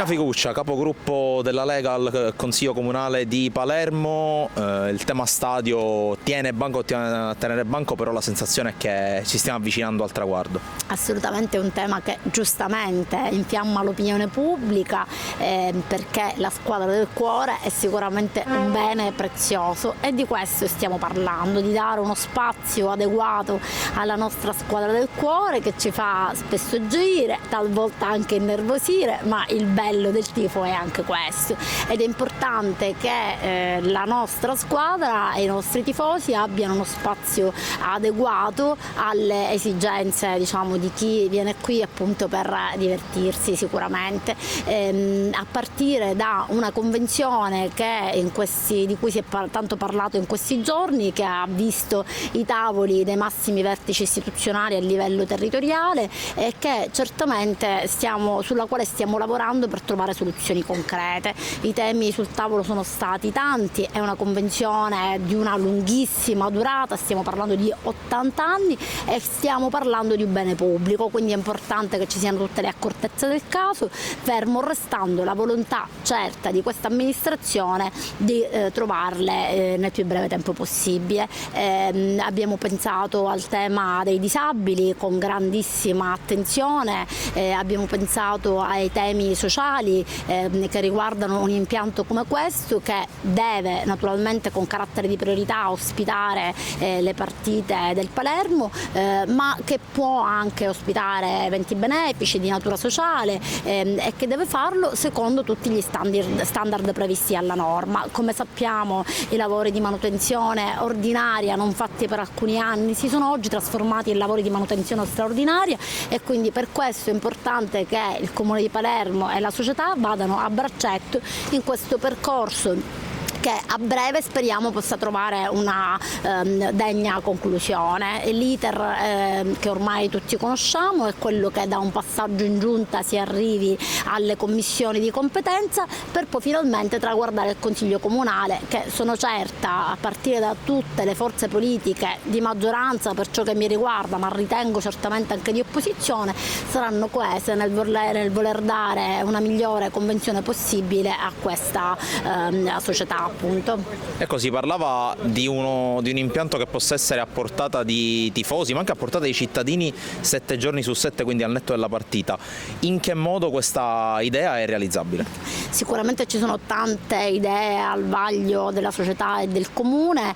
Marina Figuccia, capogruppo della Lega al Consiglio Comunale di Palermo, il tema stadio tiene banco, a tenere banco, però la sensazione è che ci stiamo avvicinando al traguardo. Assolutamente è un tema che giustamente infiamma l'opinione pubblica, perché la squadra del cuore è sicuramente un bene prezioso e di questo stiamo parlando, di dare uno spazio adeguato alla nostra squadra del cuore che ci fa spesso gioire, talvolta anche innervosire, ma il bello del tifo è anche questo ed è importante che la nostra squadra e i nostri tifosi abbiano uno spazio adeguato alle esigenze, diciamo, di chi viene qui appunto per divertirsi sicuramente, a partire da una convenzione di cui si è tanto parlato in questi giorni, che ha visto i tavoli dei massimi vertici istituzionali a livello territoriale e che certamente sulla quale stiamo lavorando per trovare soluzioni concrete. I temi sul tavolo sono stati tanti, è una convenzione di una lunghissima durata, stiamo parlando di 80 anni e stiamo parlando di un bene pubblico, quindi è importante che ci siano tutte le accortezze del caso, fermo restando la volontà certa di questa amministrazione di trovarle nel più breve tempo possibile. Abbiamo pensato al tema dei disabili con grandissima attenzione, abbiamo pensato ai temi sociali che riguardano un impianto come questo, che deve naturalmente con carattere di priorità ospitare le partite del Palermo, ma che può anche ospitare eventi benefici di natura sociale e che deve farlo secondo tutti gli standard previsti alla norma. Come sappiamo, i lavori di manutenzione ordinaria non fatti per alcuni anni si sono oggi trasformati in lavori di manutenzione straordinaria e quindi per questo è importante che il Comune di Palermo e la società vadano a braccetto in questo percorso che a breve speriamo possa trovare una degna conclusione. L'iter che ormai tutti conosciamo è quello che da un passaggio in giunta si arrivi alle commissioni di competenza per poi finalmente traguardare il Consiglio Comunale, che sono certa, a partire da tutte le forze politiche di maggioranza per ciò che mi riguarda, ma ritengo certamente anche di opposizione, saranno coese nel voler dare una migliore convenzione possibile a questa società. Appunto. Ecco, si parlava di un impianto che possa essere a portata di tifosi, ma anche a portata di cittadini 7 giorni su 7, quindi al netto della partita. In che modo questa idea è realizzabile? Sicuramente ci sono tante idee al vaglio della società e del comune,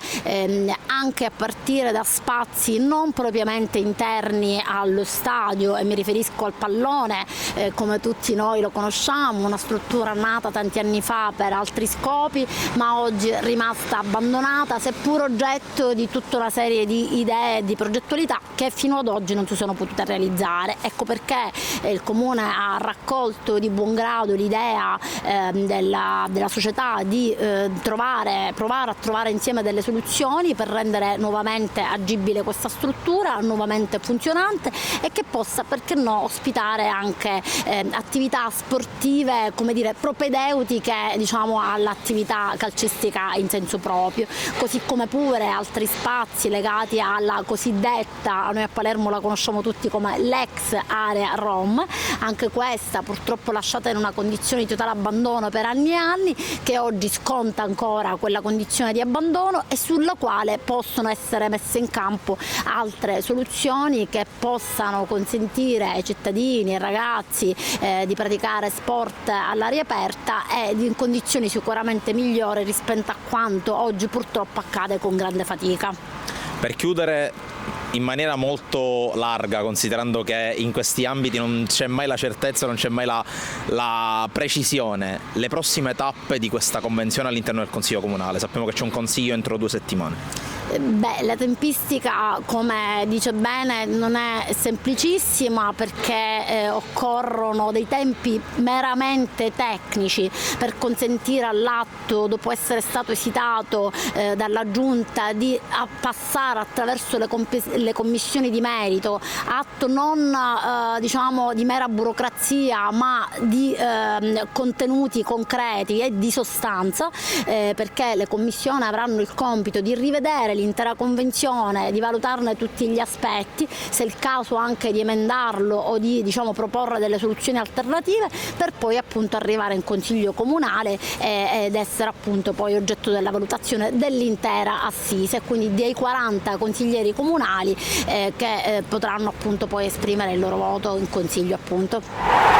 anche a partire da spazi non propriamente interni allo stadio, e mi riferisco al pallone, come tutti noi lo conosciamo, una struttura nata tanti anni fa per altri scopi, ma oggi rimasta abbandonata, seppur oggetto di tutta una serie di idee e di progettualità che fino ad oggi non si sono potute realizzare. Ecco perché il Comune ha raccolto di buon grado l'idea della società di provare a trovare insieme delle soluzioni per rendere nuovamente agibile questa struttura, nuovamente funzionante e che possa, perché no, ospitare anche attività sportive, come dire, propedeutiche, diciamo, all'attività calcistica in senso proprio, così come pure altri spazi legati alla cosiddetta, noi a Palermo la conosciamo tutti come l'ex area Rom, anche questa purtroppo lasciata in una condizione di totale abbandono per anni e anni, che oggi sconta ancora quella condizione di abbandono e sulla quale possono essere messe in campo altre soluzioni che possano consentire ai cittadini, ai ragazzi di praticare sport all'aria aperta e in condizioni sicuramente migliori rispetto a quanto oggi purtroppo accade con grande fatica. Per chiudere in maniera molto larga, considerando che in questi ambiti non c'è mai la certezza, non c'è mai la precisione, le prossime tappe di questa convenzione all'interno del Consiglio Comunale, sappiamo che c'è un consiglio entro 2 settimane. Beh, la tempistica, come dice bene, non è semplicissima perché occorrono dei tempi meramente tecnici per consentire all'atto, dopo essere stato esitato dalla Giunta, di passare attraverso le commissioni di merito, atto non diciamo di mera burocrazia ma di contenuti concreti e di sostanza, perché le commissioni avranno il compito di rivedere l'intera convenzione, di valutarne tutti gli aspetti, se è il caso anche di emendarlo o di proporre delle soluzioni alternative, per poi appunto arrivare in consiglio comunale ed essere appunto poi oggetto della valutazione dell'intera assise, quindi dei 40 consiglieri comunali che potranno appunto poi esprimere il loro voto in consiglio appunto.